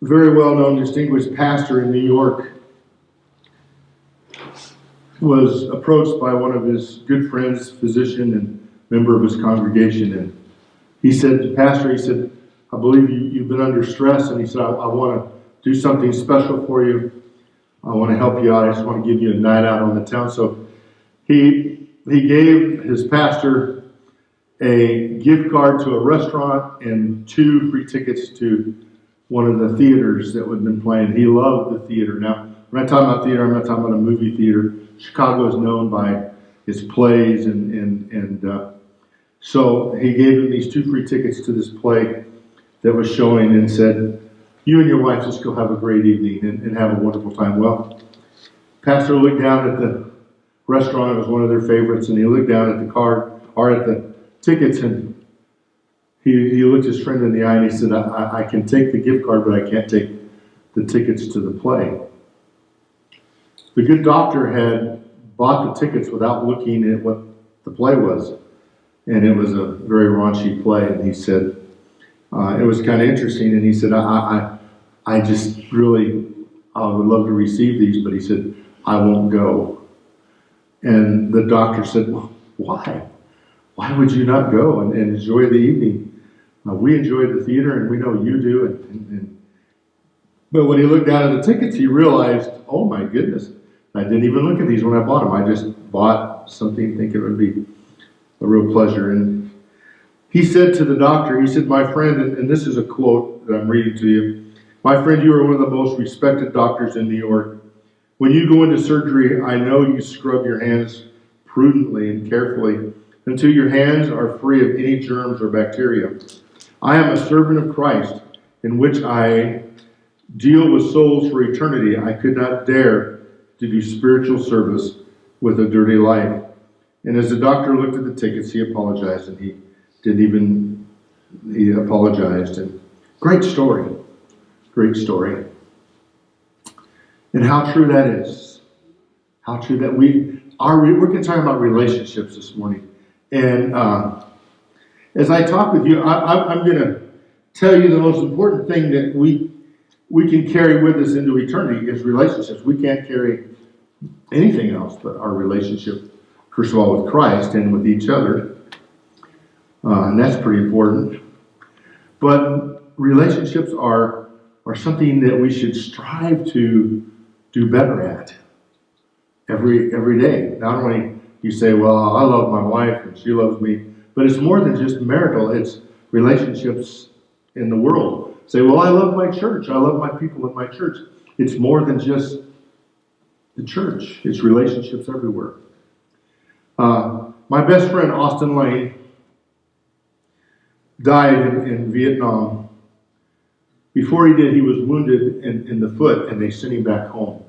very well-known, distinguished pastor in New York, was approached by one of his good friends, physician and member of his congregation, and he said, Pastor, he said, I believe you've been under stress, and he said, I want to do something special for you. I want to help you out. I just want to give you a night out on the town. So he gave his pastor a gift card to a restaurant and 2 free tickets to one of the theaters that had been playing. He loved the theater. Now, when I talk about theater, I'm not talking about a movie theater. Chicago is known by its plays, and so he gave him these 2 free tickets to this play that was showing and said, you and your wife just go have a great evening and have a wonderful time. Well, pastor looked down at the restaurant. It was one of their favorites, and he looked down at the card, or at the tickets, and he looked his friend in the eye, and he said, I can take the gift card, but I can't take the tickets to the play. The good doctor had bought the tickets without looking at what the play was, and it was a very raunchy play, and he said, it was kind of interesting, and he said, I just really would love to receive these, but he said, I won't go. And the doctor said, well, why? Why would you not go and enjoy the evening? We enjoyed the theater, and we know you do. But when he looked down at the tickets, he realized, oh my goodness, I didn't even look at these when I bought them. I just bought something thinking it would be a real pleasure. And he said to the doctor, he said, my friend, and this is a quote that I'm reading to you, my friend, you are one of the most respected doctors in New York. When you go into surgery, I know you scrub your hands prudently and carefully until your hands are free of any germs or bacteria. I am a servant of Christ, in which I deal with souls for eternity. I could not dare to do spiritual service with a dirty life. And as the doctor looked at the tickets, he apologized, and he apologized. And great story. And how true that is. How true that we're going to talk about relationships this morning. And as I talk with you, I'm going to tell you the most important thing that we can carry with us into eternity is relationships. We can't carry anything else but our relationship, first of all, with Christ and with each other. And that's pretty important. But relationships are something that we should strive to do better at every day. Not only you say, well, I love my wife and she loves me, but it's more than just marital. It's relationships in the world. Say, well, I love my church. I love my people in my church. It's more than just the church. It's relationships everywhere. My best friend, Auntie Lane, died in Vietnam. Before he did, he was wounded in the foot, and they sent him back home.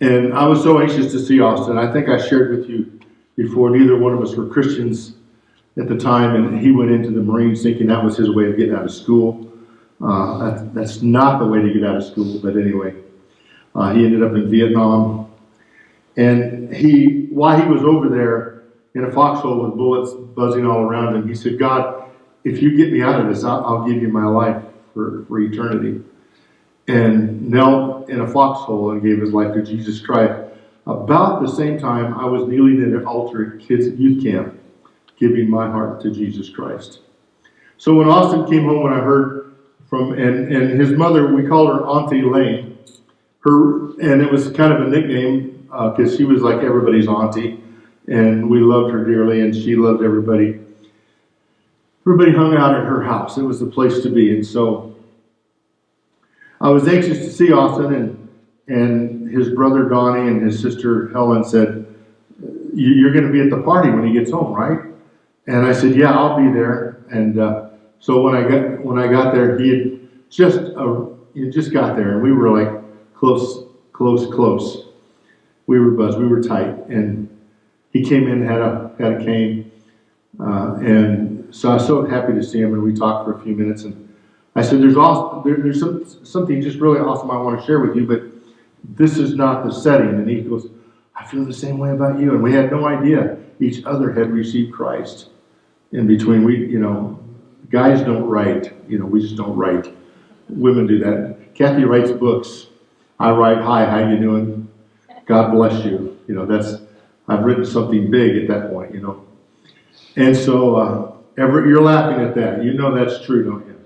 And I was so anxious to see Austin. I think I shared with you before, neither one of us were Christians at the time, and he went into the Marines thinking that was his way of getting out of school. That's not the way to get out of school, but anyway. He ended up in Vietnam. And while he was over there in a foxhole with bullets buzzing all around him, he said, God, if you get me out of this, I'll give you my life for eternity. And knelt in a foxhole and gave his life to Jesus Christ. About the same time, I was kneeling at an altar at kids' youth camp, giving my heart to Jesus Christ. So when Austin came home, when I heard from, and his mother, we called her Auntie Lane, and it was kind of a nickname because she was like everybody's auntie, and we loved her dearly, and she loved everybody. Everybody hung out at her house. It was the place to be, and so I was anxious to see Austin, and his brother Donnie and his sister Helen said, you're going to be at the party when he gets home, right? And I said, yeah, I'll be there. And so when I got there, he had just got there, and we were like close. We were buzzed. We were tight, and he came in, had a cane, and so I was so happy to see him. And we talked for a few minutes, and I said, "There's something just really awesome I want to share with you, but this is not the setting." And he goes, "I feel the same way about you." And we had no idea each other had received Christ. In between, guys don't write. We just don't write. Women do that. Kathy writes books. I write, hi, how you doing? God bless you. I've written something big at that point, And so, you're laughing at that. You know that's true, don't you?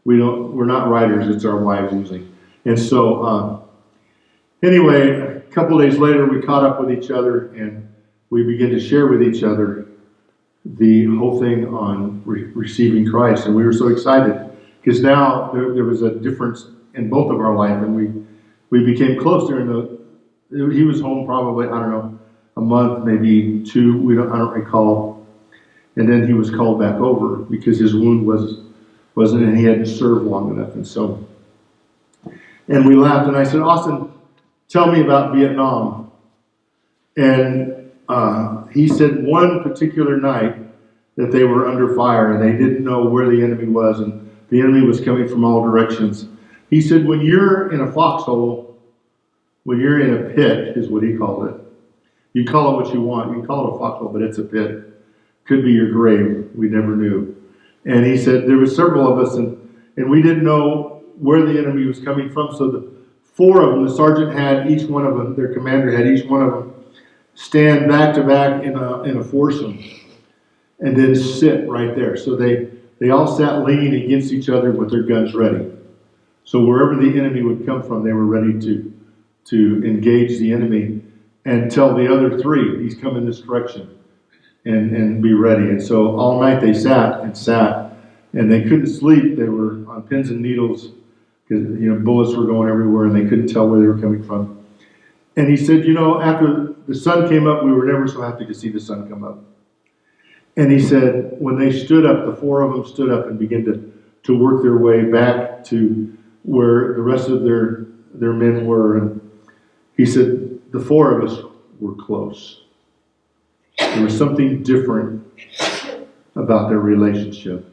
We're not writers, it's our wives usually. And so, anyway, a couple days later, we caught up with each other and we began to share with each other the whole thing on receiving Christ. And we were so excited because now there was a difference in both of our life, and we became close he was home probably, I don't know, a month, maybe two, I don't recall. And then he was called back over because his wound wasn't, and he hadn't served long enough. And we laughed, and I said, Austin, tell me about Vietnam. And he said one particular night that they were under fire and they didn't know where the enemy was, and the enemy was coming from all directions. He said, when you're in a foxhole, when you're in a pit, is what he called it. You call it what you want. You can call it a foxhole, but it's a pit. Could be your grave. We never knew. And he said there were several of us, and we didn't know where the enemy was coming from. So the four of them, the sergeant had each one of them, their commander had each one of them stand back to back in a foursome, and then sit right there. So they all sat leaning against each other with their guns ready. So wherever the enemy would come from, they were ready to engage the enemy and tell the other three, he's coming this direction, and be ready. And so all night they sat, and they couldn't sleep. They were on pins and needles because bullets were going everywhere, and they couldn't tell where they were coming from. And he said, after the sun came up, we were never so happy to see the sun come up. And he said, when they stood up, the four of them stood up and began to work their way back to where the rest of their men were. And he said, the four of us were close. There was something different about their relationship.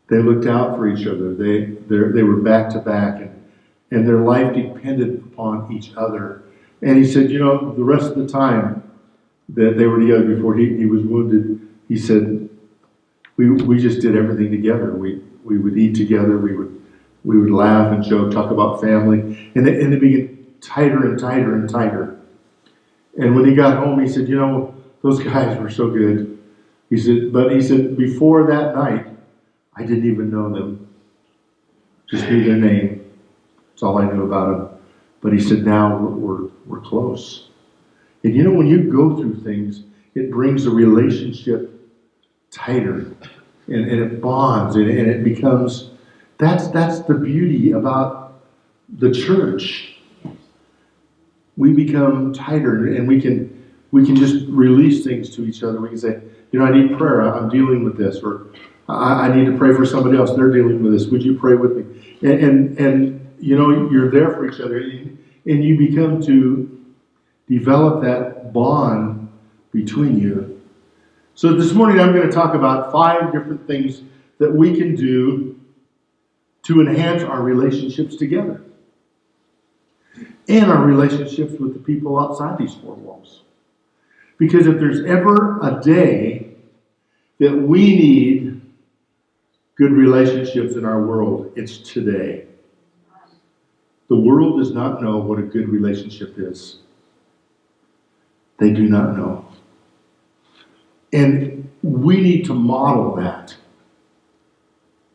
They looked out for each other. They were back to back, and their life depended upon each other. And he said, the rest of the time that they were together before he was wounded, he said, we just did everything together. We would eat together. We would laugh and joke, talk about family, and it began tighter and tighter and tighter. And when he got home, he said, those guys were so good. He said, before that night, I didn't even know them. Just knew their name. That's all I knew about them. But he said, now we're close. And when you go through things, it brings a relationship tighter. And it bonds. And it becomes, that's the beauty about the church. We become tighter, and we can just release things to each other. We can say, I need prayer. I'm dealing with this. Or I need to pray for somebody else. They're dealing with this. Would you pray with me? And you're there for each other. And you become to develop that bond between you. So this morning I'm going to talk about 5 different things that we can do to enhance our relationships together. And our relationships with the people outside these 4 walls. Because if there's ever a day that we need good relationships in our world, it's today. The world does not know what a good relationship is. They do not know. And we need to model that.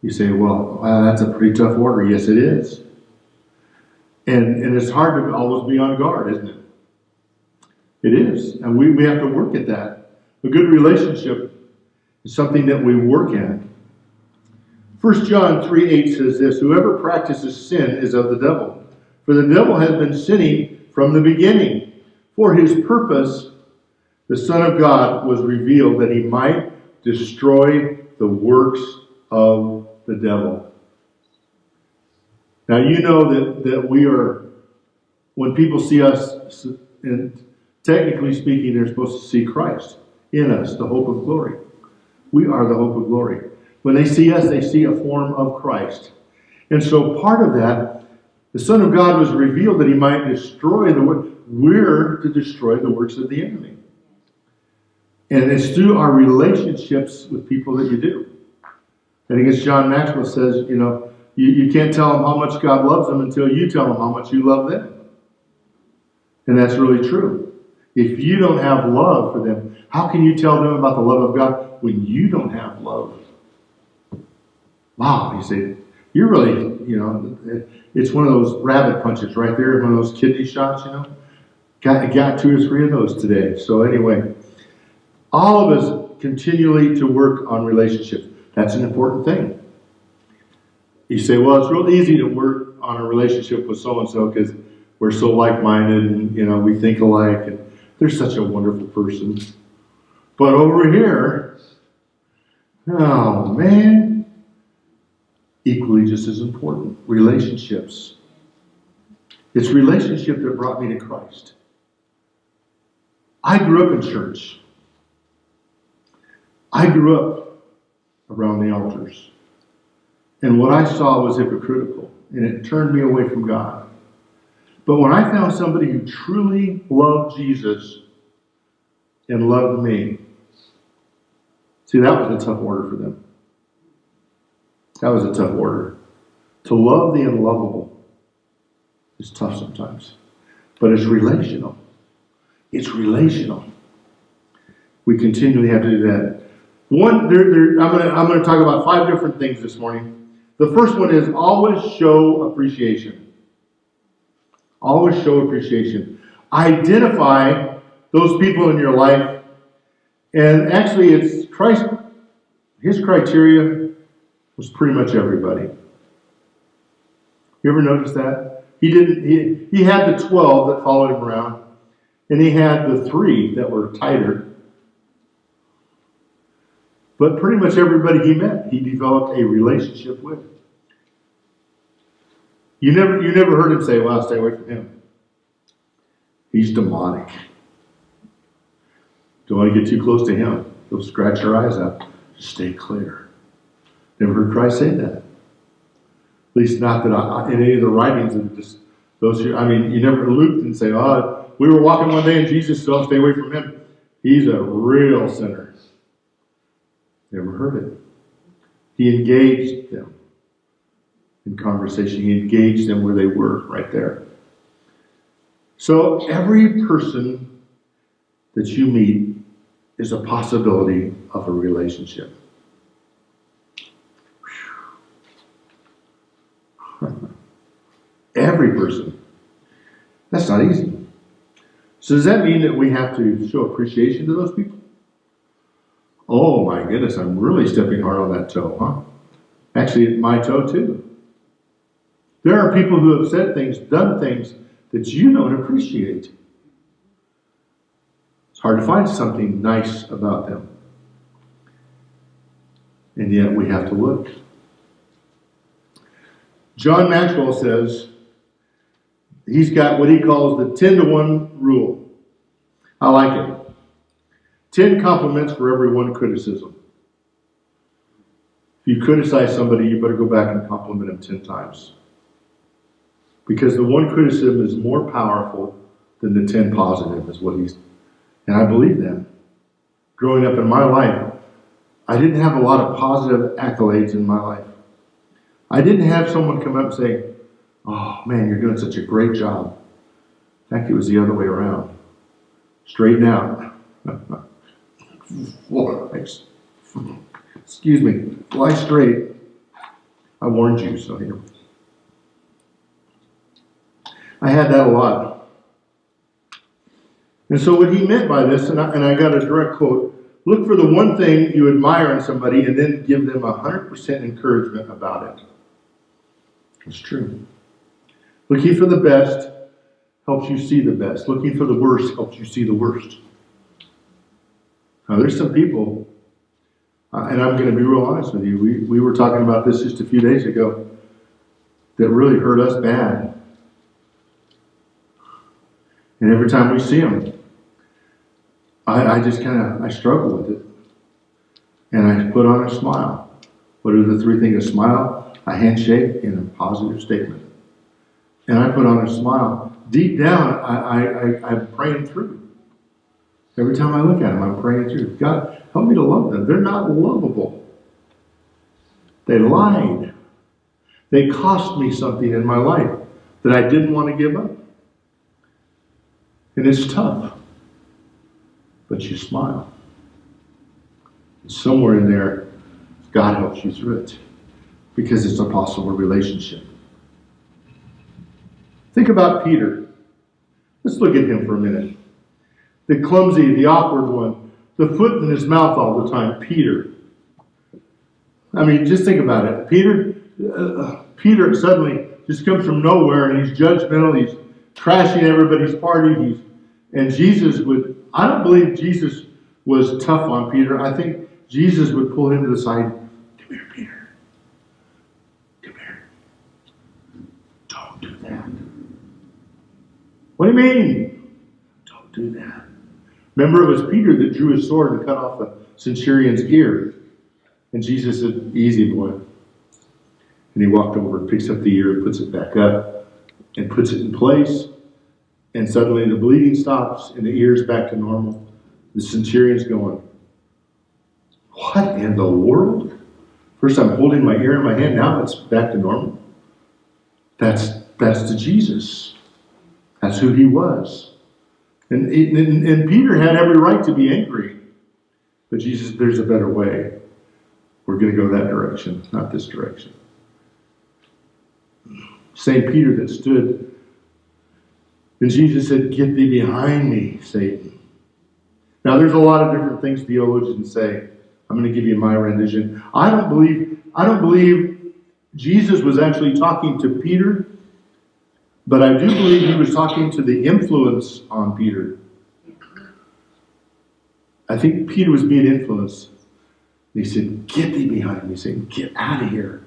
You say, well, that's a pretty tough order. Yes, it is. And it's hard to always be on guard, isn't it? It is. And we have to work at that. A good relationship is something that we work at. 1 John 3:8 says this, whoever practices sin is of the devil. For the devil has been sinning from the beginning. For his purpose, the Son of God was revealed that he might destroy the works of the devil. Now you know that we are, when people see us, and technically speaking, they're supposed to see Christ in us, the hope of glory. We are the hope of glory. When they see us, they see a form of Christ. And so part of that, the Son of God was revealed that he might destroy the work. We're to destroy the works of the enemy. And it's through our relationships with people that you do. I think as John Maxwell says, You can't tell them how much God loves them until you tell them how much you love them. And that's really true. If you don't have love for them, how can you tell them about the love of God when you don't have love? Wow, you say, you're really, it's one of those rabbit punches right there, one of those kidney shots, Got 2 or 3 of those today. So anyway, all of us continually to work on relationships. That's an important thing. You say, well, it's real easy to work on a relationship with so-and-so because we're so like-minded and, we think alike and they're such a wonderful person. But over here, oh man, equally just as important, relationships. It's relationship that brought me to Christ. I grew up in church. I grew up around the altars. And what I saw was hypocritical, and it turned me away from God. But when I found somebody who truly loved Jesus and loved me, see, that was a tough order for them. That was a tough order. To love the unlovable is tough sometimes. But it's relational. It's relational. We continually have to do that. I'm going to talk about 5 different things this morning. The first one is always show appreciation. Always show appreciation. Identify those people in your life. And actually, it's Christ. His criteria was pretty much everybody. You ever notice that? He had the 12 that followed him around. And he had the 3 that were tighter. But pretty much everybody he met, he developed a relationship with. You never heard him say, well, stay away from him. He's demonic. Don't want to get too close to him. He'll scratch your eyes out. Just stay clear. Never heard Christ say that. At least not that in any of the writings of just those who, you never Luke didn't say, we were walking one day and Jesus said, stay away from him. He's a real sinner. Never heard it. He engaged them in conversation. He engaged them where they were, right there. So every person that you meet is a possibility of a relationship. Every person. That's not easy. So does that mean that we have to show appreciation to those people? Oh my goodness, I'm really stepping hard on that toe, huh? Actually, my toe too. There are people who have said things, done things that you don't appreciate. It's hard to find something nice about them. And yet we have to look. John Maxwell says he's got what he calls the 10-to-1 rule. I like it. 10 compliments for every 1 criticism. If you criticize somebody, you better go back and compliment them 10 times. Because the 1 criticism is more powerful than the 10 positive, is what and I believe that. Growing up in my life, I didn't have a lot of positive accolades in my life. I didn't have someone come up and say, oh man, you're doing such a great job. In fact, it was the other way around. Straighten out. Excuse me. Lie straight. I warned you, so here. I had that a lot. And so what he meant by this, and I got a direct quote, look for the one thing you admire in somebody and then give them 100% encouragement about it. It's true. Looking for the best helps you see the best. Looking for the worst helps you see the worst. Now, there's some people, and I'm going to be real honest with you, we were talking about this just a few days ago, that really hurt us bad. And every time we see them, I struggle with it. And I put on a smile. What are the 3 things? A smile, a handshake, and a positive statement. And I put on a smile. Deep down, I'm praying through. Every time I look at them, I'm praying through. God, help me to love them. They're not lovable. They lied. They cost me something in my life that I didn't want to give up. And it's tough. But you smile. And somewhere in there, God helps you through it. Because it's a possible relationship. Think about Peter. Let's look at him for a minute. The clumsy, the awkward one, the foot in his mouth all the time, Peter. I mean, just think about it. Peter suddenly just comes from nowhere and he's judgmental. He's crashing everybody's party. And Jesus would, I don't believe Jesus was tough on Peter. I think Jesus would pull him to the side. Come here, Peter. Come here. Don't do that. What do you mean? Don't do that. Remember, it was Peter that drew his sword and cut off the centurion's ear. And Jesus said, easy, boy. And he walked over and picks up the ear and puts it back up and puts it in place. And suddenly the bleeding stops and the ear's back to normal. The centurion's going, what in the world? First I'm holding my ear in my hand, now it's back to normal. That's to Jesus. That's who he was. And Peter had every right to be angry. But Jesus, there's a better way. We're going to go that direction, not this direction. St. Peter that stood, and Jesus said, get thee behind me, Satan. Now there's a lot of different things theologians say. I'm going to give you my rendition. I don't believe Jesus was actually talking to Peter, but I do believe he was talking to the influence on Peter. I think Peter was being influenced. He said, get thee behind me. He said, get out of here.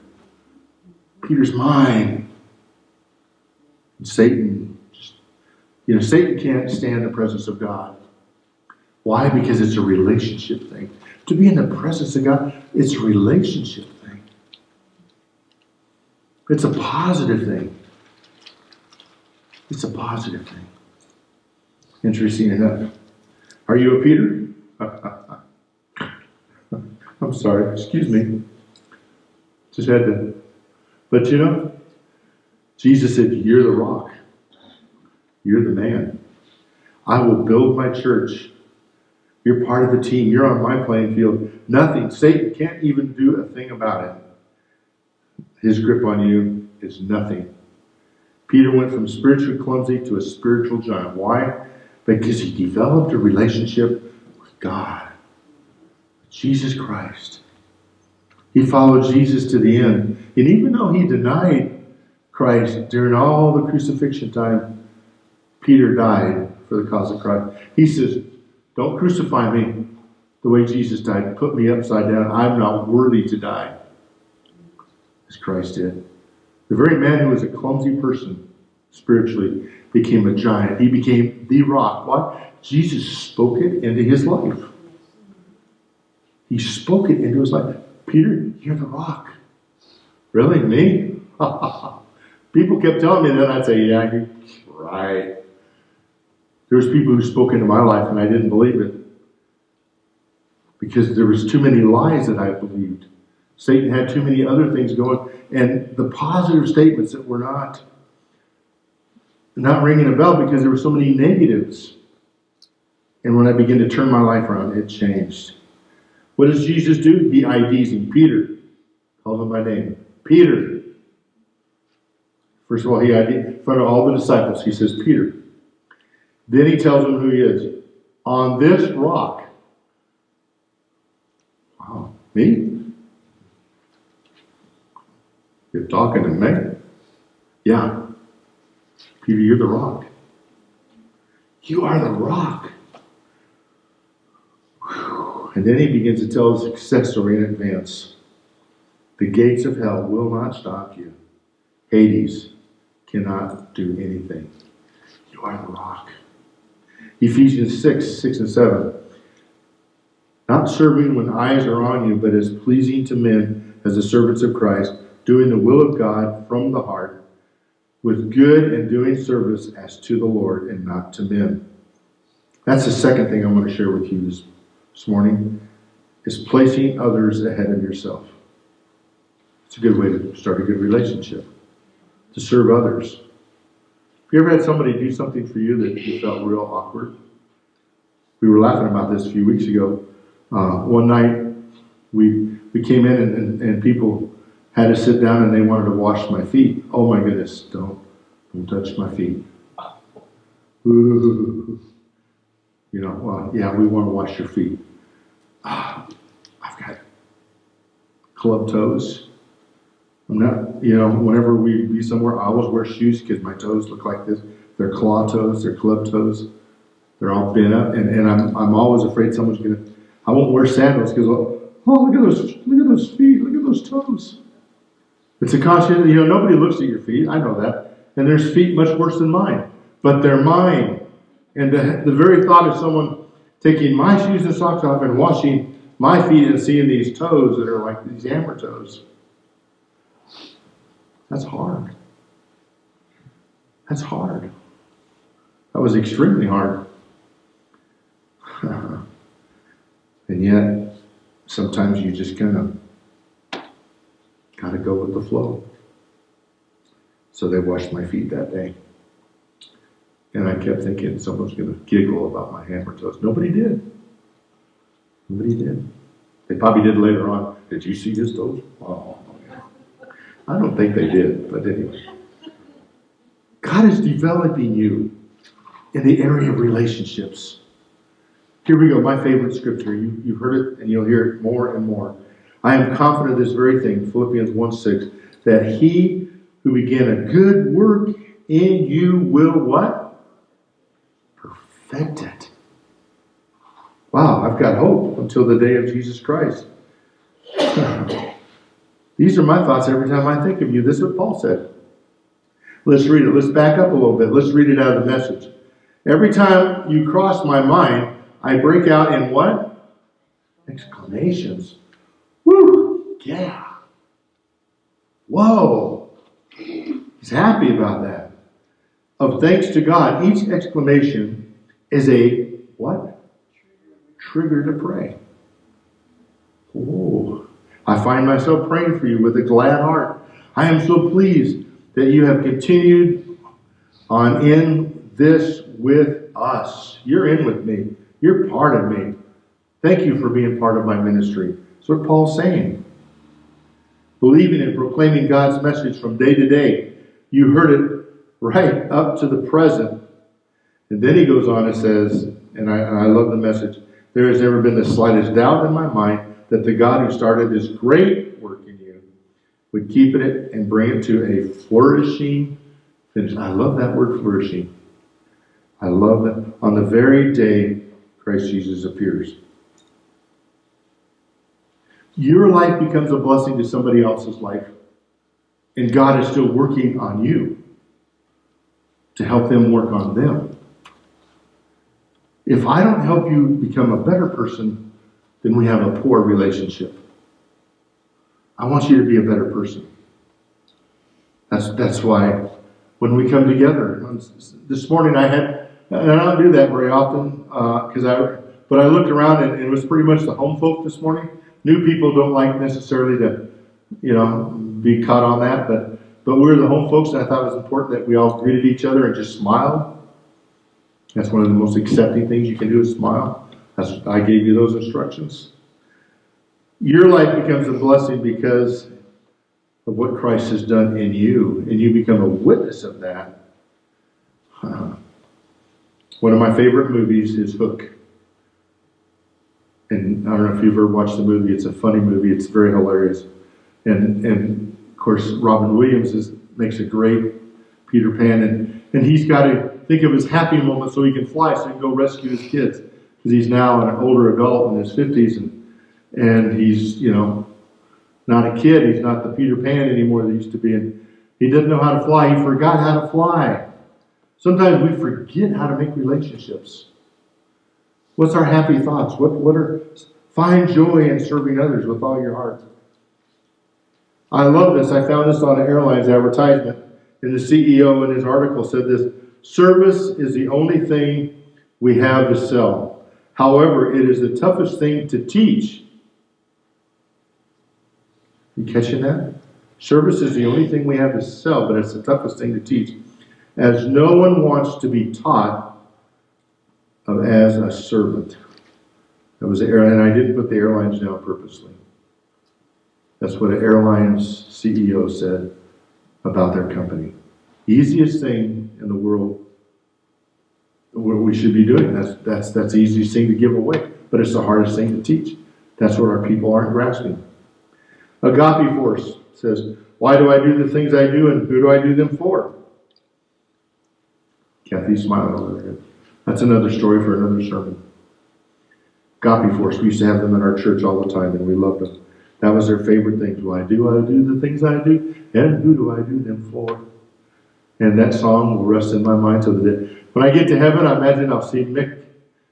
Peter's mine. And Satan, Satan can't stand the presence of God. Why? Because it's a relationship thing. To be in the presence of God, it's a relationship thing. It's a positive thing. It's a positive thing. Interesting enough. Are you a Peter? I'm sorry, excuse me. Just had to. But Jesus said, you're the rock. You're the man. I will build my church. You're part of the team. You're on my playing field. Nothing. Satan can't even do a thing about it. His grip on you is nothing. Peter went from spiritual clumsy to a spiritual giant. Why? Because he developed a relationship with God. Jesus Christ. He followed Jesus to the end. And even though he denied Christ during all the crucifixion time, Peter died for the cause of Christ. He says, don't crucify me the way Jesus died. Put me upside down. I'm not worthy to die. As Christ did. The very man who was a clumsy person spiritually became a giant. He became the rock. Why? Jesus spoke it into his life. He spoke it into his life. Peter, you're the rock. Really? Me? People kept telling me that. I'd say, yeah, you're right. There was people who spoke into my life and I didn't believe it. Because there was too many lies that I believed. Satan had too many other things going. And the positive statements that were not ringing a bell because there were so many negatives. And when I began to turn my life around, it changed. What does Jesus do? He IDs him. Peter. Calls him by name. Peter. First of all, he IDs in front of all the disciples. He says, Peter. Then he tells them who he is. On this rock. Wow. Me? You're talking to me? Yeah. Peter, you're the rock. You are the rock. And then he begins to tell his successor in advance. The gates of hell will not stop you. Hades cannot do anything. You are the rock. Ephesians 6 and 7. Not serving when eyes are on you, but as pleasing to men as the servants of Christ, doing the will of God from the heart, with good and doing service as to the Lord and not to men. That's the second thing I want to share with you this morning, is placing others ahead of yourself. It's a good way to start a good relationship, to serve others. Have you ever had somebody do something for you that you felt real awkward? We were laughing about this a few weeks ago. One night, we came in and people had to sit down and they wanted to wash my feet. Oh my goodness, don't touch my feet. Ooh. You know, well, yeah, we want to wash your feet. I've got club toes. I'm not, you know, whenever we be somewhere, I always wear shoes because my toes look like this. They're claw toes, they're club toes. They're all bent up, and I'm always afraid someone's gonna. I won't wear sandals because look at those feet, look at those toes. It's a conscious, you know, nobody looks at your feet. I know that, and there's feet much worse than mine, but they're mine. And the very thought of someone taking my shoes and socks off and washing my feet and seeing these toes that are like these hammer toes. That's hard. That's hard. That was extremely hard. And yet, sometimes you just kind of got to go with the flow. So they washed my feet that day. And I kept thinking someone's going to giggle about my hammer toes. Nobody did. Nobody did. They probably did later on. Did you see his toes? Oh, yeah. I don't think they did, but anyway. God is developing you in the area of relationships. Here we go, my favorite scripture. You've heard it and you'll hear it more and more. I am confident of this very thing, Philippians 1:6, that he who began a good work in you will what? Perfect it. Wow, I've got hope until the day of Jesus Christ. These are my thoughts every time I think of you. This is what Paul said. Let's read it. Let's back up a little bit. Let's read it out of the Message. Every time you cross my mind, I break out in what? Exclamations. Woo! Yeah. Whoa. He's happy about that. Of thanks to God, each exclamation is a what? Trigger to pray. Oh. I find myself praying for you with a glad heart. I am so pleased that you have continued on in this with us. You're in with me. You're part of me. Thank you for being part of my ministry. That's what Paul's saying. Believing and proclaiming God's message from day to day. You heard it right up to the present. And then he goes on and says, and I love the Message, there has never been the slightest doubt in my mind that the God who started this great work in you would keep it and bring it to a flourishing finish. I love that word, flourishing. I love that. On the very day Christ Jesus appears. Your life becomes a blessing to somebody else's life. And God is still working on you to help them work on them. If I don't help you become a better person, then we have a poor relationship. I want you to be a better person. That's why when we come together, this morning I had, and I don't do that very often, but I looked around and it was pretty much the home folk this morning. New people don't like necessarily to, be caught on that, but we're the home folks, and I thought it was important that we all greeted each other and just smiled. That's one of the most accepting things you can do is smile. I gave you those instructions. Your life becomes a blessing because of what Christ has done in you, and you become a witness of that. One of my favorite movies is Hook. And I don't know if you've ever watched the movie. It's a funny movie. It's very hilarious. And of course, Robin Williams makes a great Peter Pan. And he's got to think of his happy moment so he can fly, so he can go rescue his kids. Because he's now an older adult in his 50s. And he's, not a kid. He's not the Peter Pan anymore that he used to be. And he doesn't know how to fly. He forgot how to fly. Sometimes we forget how to make relationships. What's our happy thoughts? Find joy in serving others with all your heart. I love this. I found this on an airline's advertisement. And the CEO in his article said this: service is the only thing we have to sell. However, it is the toughest thing to teach. You catching that? Service is the only thing we have to sell, but it's the toughest thing to teach. As no one wants to be taught as a servant. That was the airline. I didn't put the airlines down purposely. That's what an airline's CEO said about their company. Easiest thing in the world, what we should be doing. That's the easiest thing to give away, but it's the hardest thing to teach. That's what our people aren't grasping. Agape force says, why do I do the things I do, and who do I do them for? Kathy's smiling over there. That's another story for another sermon. Agape force, we used to have them in our church all the time, and we loved them. That was their favorite thing. I do the things I do, and who do I do them for? And that song will rest in my mind till the day. When I get to heaven, I imagine I'll see Mick,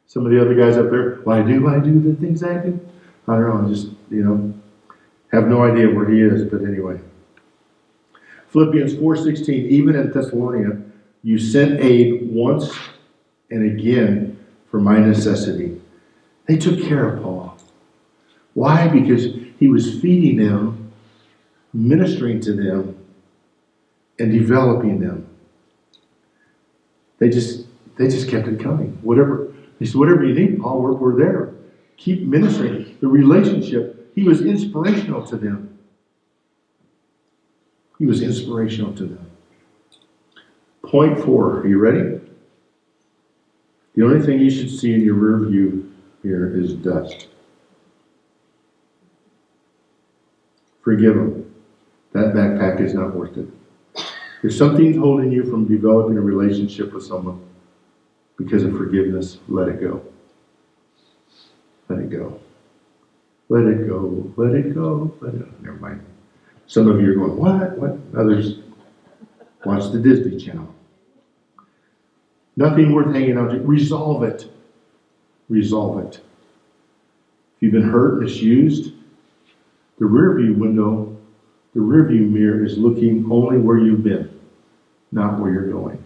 some of the other guys up there. Why do I do the things I do? I don't know, I just, have no idea where he is, but anyway. Philippians 4:16, even in Thessalonica, you sent aid once and again for my necessity. They took care of Paul. Why? Because he was feeding them, ministering to them, and developing them. They just kept it coming. He said, whatever you need, Paul, we're there. Keep ministering. The relationship, he was inspirational to them. He was inspirational to them. Point 4, are you ready? The only thing you should see in your rear view here is dust. Forgive them. That backpack is not worth it. If something's holding you from developing a relationship with someone because of forgiveness, let it go. Let it go. Let it go. Let it go. Let it go. Never mind. Some of you are going, what? Others watch the Disney Channel. Nothing worth hanging on to. Resolve it. Resolve it. If you've been hurt, misused, the rearview window, the rearview mirror is looking only where you've been, not where you're going.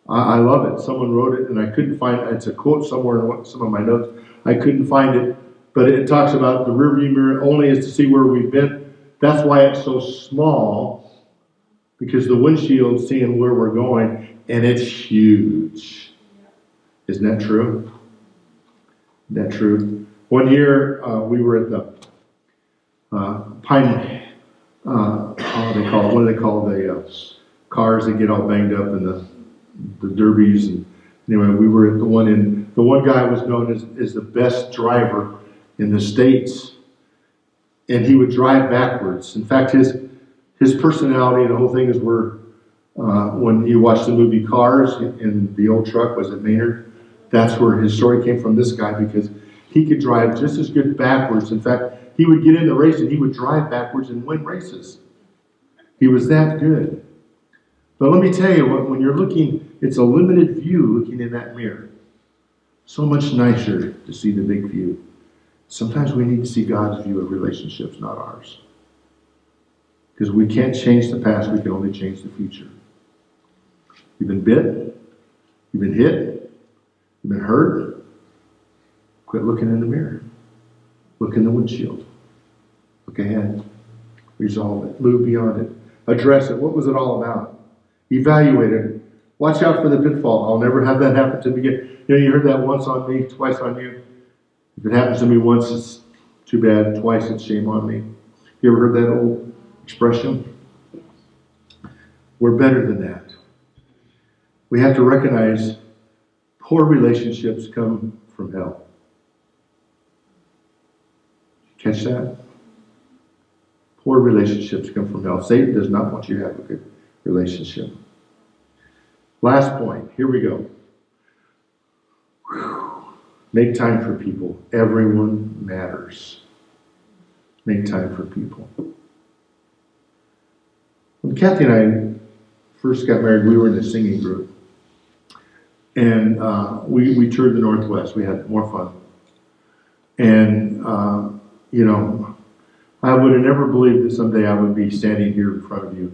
I love it. Someone wrote it, and I couldn't find it. It's a quote somewhere in some of my notes. I couldn't find it, but it talks about the rearview mirror only is to see where we've been. That's why it's so small, because the windshield's seeing where we're going, and it's huge. Isn't that true? Isn't that true? One year, we were at the Pine, what do they call the cars that get all banged up in the derbies, and anyway, we were at the one guy was known as the best driver in the States, and he would drive backwards. In fact, his personality and the whole thing is when you watch the movie Cars, in the old truck was at Maynard, that's where his story came from, this guy, because he could drive just as good backwards. In fact, he would get in the race and he would drive backwards and win races. He was that good. But let me tell you, when you're looking, it's a limited view looking in that mirror. So much nicer to see the big view. Sometimes we need to see God's view of relationships, not ours. Because we can't change the past, we can only change the future. You've been bit, you've been hit, you've been hurt. Quit looking in the mirror. Look in the windshield. Look ahead. Resolve it. Move beyond it. Address it. What was it all about? Evaluate it. Watch out for the pitfall. I'll never have that happen to me again. You heard that once on me, twice on you. If it happens to me once, it's too bad. Twice, it's shame on me. You ever heard that old expression? We're better than that. We have to recognize poor relationships come from hell. Catch that? Poor relationships come from hell. Satan does not want you to have a good relationship. Last point. Here we go. Make time for people. Everyone matters. Make time for people. When Kathy and I first got married, we were in a singing group. And we toured the Northwest. We had more fun. And I would have never believed that someday I would be standing here in front of you.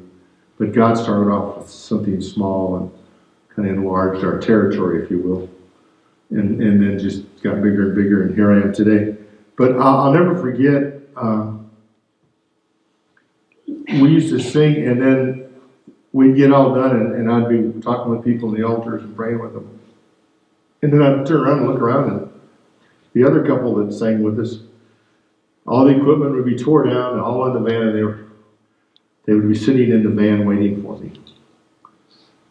But God started off with something small and kind of enlarged our territory, if you will. And then just got bigger and bigger, and here I am today. But I'll never forget we used to sing, and then we'd get all done, and I'd be talking with people in the altars and praying with them. And then I'd turn around and look around, and the other couple that sang with us, all the equipment would be tore down and all in the van, and they would be sitting in the van waiting for me.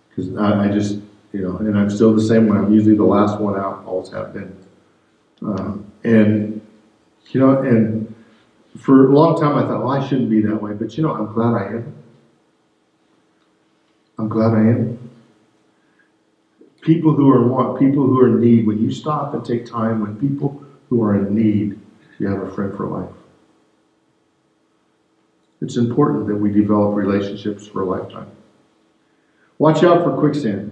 Because I just, and I'm still the same way. I'm usually the last one out, always have been. And for a long time I thought, well, I shouldn't be that way. But I'm glad I am. I'm glad I am. People who are in want, people who are in need, when you stop and take time with people who are in need, you have a friend for life. It's important that we develop relationships for a lifetime. Watch out for quicksand.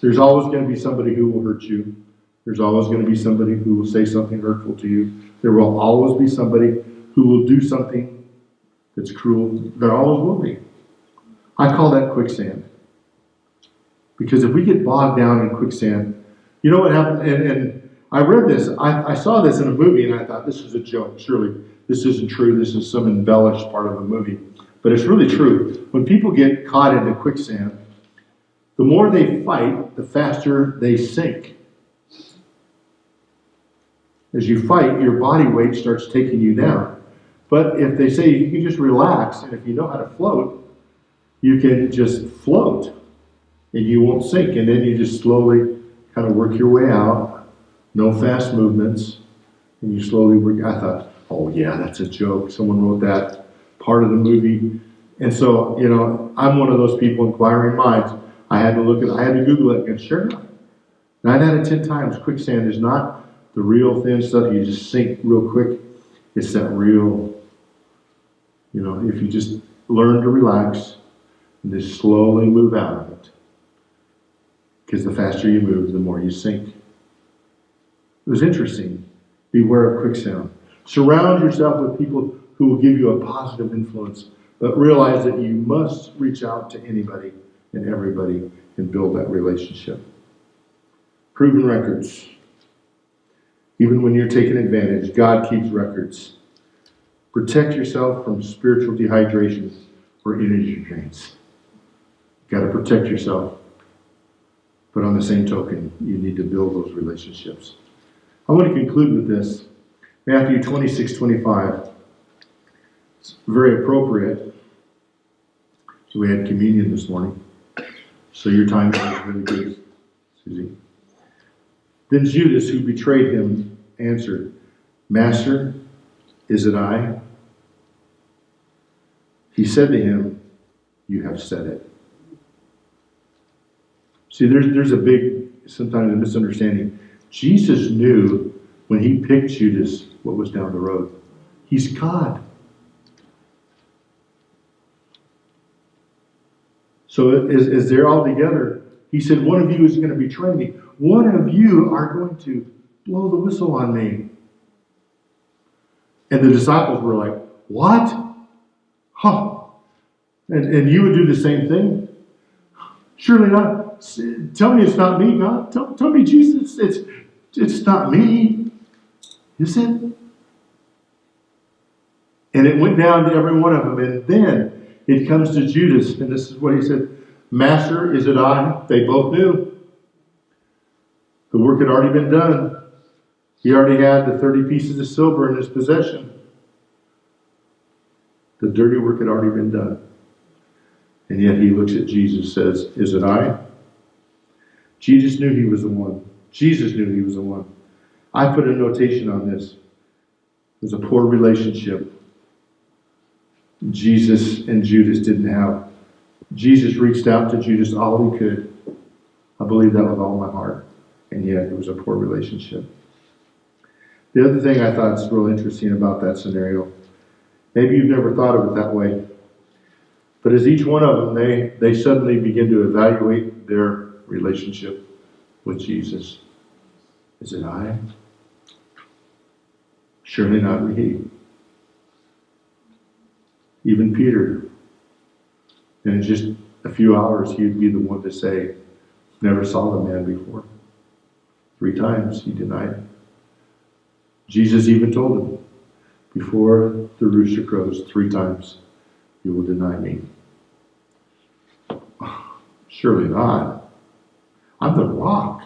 There's always going to be somebody who will hurt you. There's always going to be somebody who will say something hurtful to you. There will always be somebody who will do something that's cruel. There always will be. I call that quicksand. Because if we get bogged down in quicksand, you know what happened? And I read this. I saw this in a movie, and I thought, this is a joke. Surely this isn't true. This is some embellished part of a movie. But it's really true. When people get caught into quicksand, the more they fight, the faster they sink. As you fight, your body weight starts taking you down. But if they say you can just relax, and if you know how to float, you can just float, and you won't sink. And then you just slowly kind of work your way out. No fast movements. And you slowly work. I thought, oh yeah, that's a joke. Someone wrote that part of the movie. And so, I'm one of those people, inquiring minds. I had to Google it, and sure enough, 9 out of 10 times, quicksand is not the real thin stuff. You just sink real quick. It's that real, if you just learn to relax and just slowly move out of it. Because the faster you move, the more you sink. It was interesting. Beware of quicksand. Surround yourself with people who will give you a positive influence, but realize that you must reach out to anybody and everybody and build that relationship. Proven records. Even when you're taking advantage, God keeps records. Protect yourself from spiritual dehydration or energy drains. You've got to protect yourself. But on the same token, you need to build those relationships. I want to conclude with this. Matthew 26:25. It's very appropriate. So we had communion this morning. So your time is really good, Susie. Then Judas, who betrayed him, answered, Master, is it I? He said to him, You have said it. See, there's a big, sometimes a misunderstanding. Jesus knew when he picked Judas what was down the road. He's God. So as they're all together, he said, one of you is going to betray me. One of you are going to blow the whistle on me. And the disciples were like, what? Huh. And you would do the same thing? Surely not. Tell me it's not me, God. Tell me, Jesus, it's not me. Is it? And it went down to every one of them. And then it comes to Judas, and this is what he said, Master, is it I? They both knew. The work had already been done. He already had the 30 pieces of silver in his possession. The dirty work had already been done. And yet he looks at Jesus and says, Is it I? Jesus knew he was the one. Jesus knew he was the one. I put a notation on this. There's a poor relationship Jesus and Judas didn't have. Jesus reached out to Judas all he could. I believe that with all my heart. And yet it was a poor relationship. The other thing I thought is real interesting about that scenario, maybe you've never thought of it that way, but as each one of them, they suddenly begin to evaluate their relationship with Jesus. Is it I? Surely not me. Even Peter. And in just a few hours, he'd be the one to say, never saw the man before. 3 times he denied. Jesus even told him, before the rooster crows 3 times, you will deny me. Surely not. I'm the rock.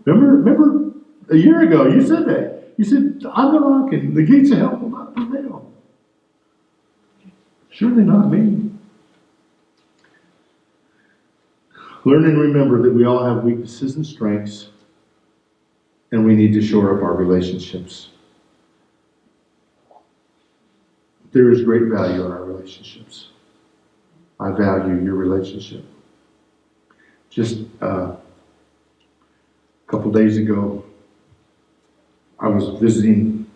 Remember a year ago you said that. You said, I'm the rock and the gates of hell will not prevail. Surely not me. Learn and remember that we all have weaknesses and strengths, and we need to shore up our relationships. There is great value in our relationships. I value your relationship. Just a couple days ago, I was visiting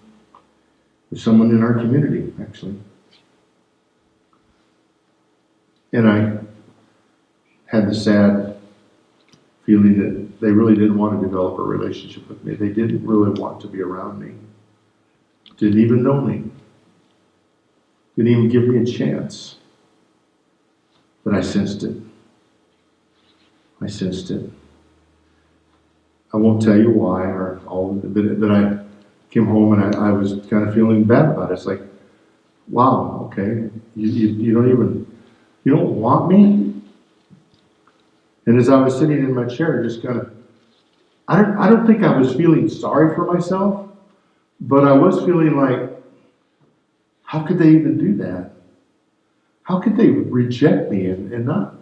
with someone in our community, actually. And I had the sad feeling that they really didn't want to develop a relationship with me. They didn't really want to be around me. Didn't even know me. Didn't even give me a chance. But I sensed it. I sensed it. I won't tell you why or all of it, but I came home and I was kind of feeling bad about it. It's like, wow, okay, you don't want me? And as I was sitting in my chair, just kind of, I don't think I was feeling sorry for myself, but I was feeling like, how could they even do that? How could they reject me and not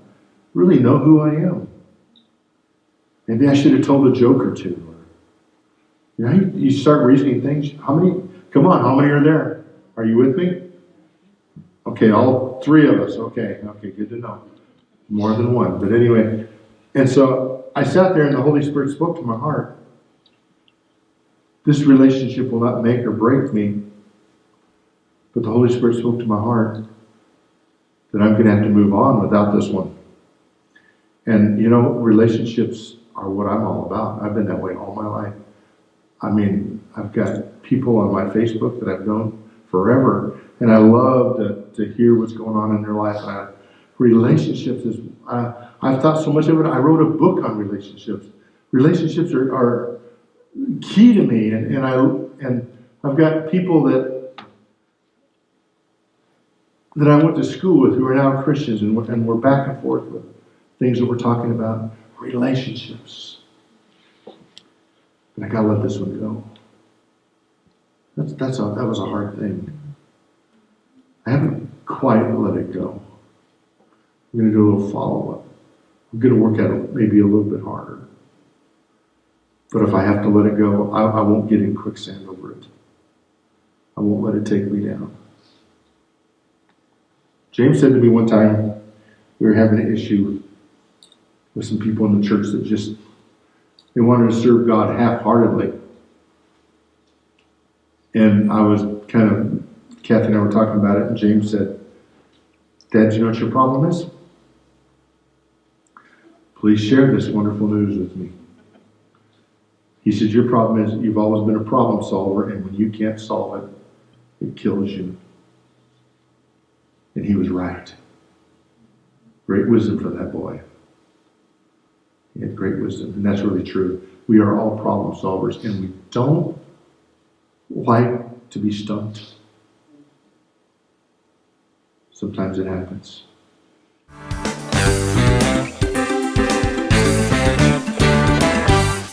really know who I am? Maybe I should have told a joke or two. You start reasoning things. How many are there? Are you with me? Okay, all 3 of us. Okay, good to know. More than one. But anyway, and so I sat there and the Holy Spirit spoke to my heart. This relationship will not make or break me. But the Holy Spirit spoke to my heart that I'm going to have to move on without this one. And relationships are what I'm all about. I've been that way all my life. I mean, I've got people on my Facebook that I've known forever, and I love to hear what's going on in their life. Relationships is, I've thought so much of it. I wrote a book on relationships. Relationships are key to me, and I've got people that I went to school with who are now Christians, and we're back and forth with things that we're talking about. Relationships. And I gotta let this one go. That was a hard thing. I haven't quite let it go. I'm going to do a little follow-up. I'm going to work at it maybe a little bit harder. But if I have to let it go, I won't get in quicksand over it. I won't let it take me down. James said to me one time, we were having an issue with some people in the church that they wanted to serve God half-heartedly. And I was Kathy and I were talking about it, and James said, Dad, do you know what your problem is? Please share this wonderful news with me. He said, your problem is you've always been a problem solver, and when you can't solve it, it kills you. And he was right. Great wisdom from that boy. He had great wisdom, and that's really true. We are all problem solvers, and we don't like to be stumped. Sometimes it happens.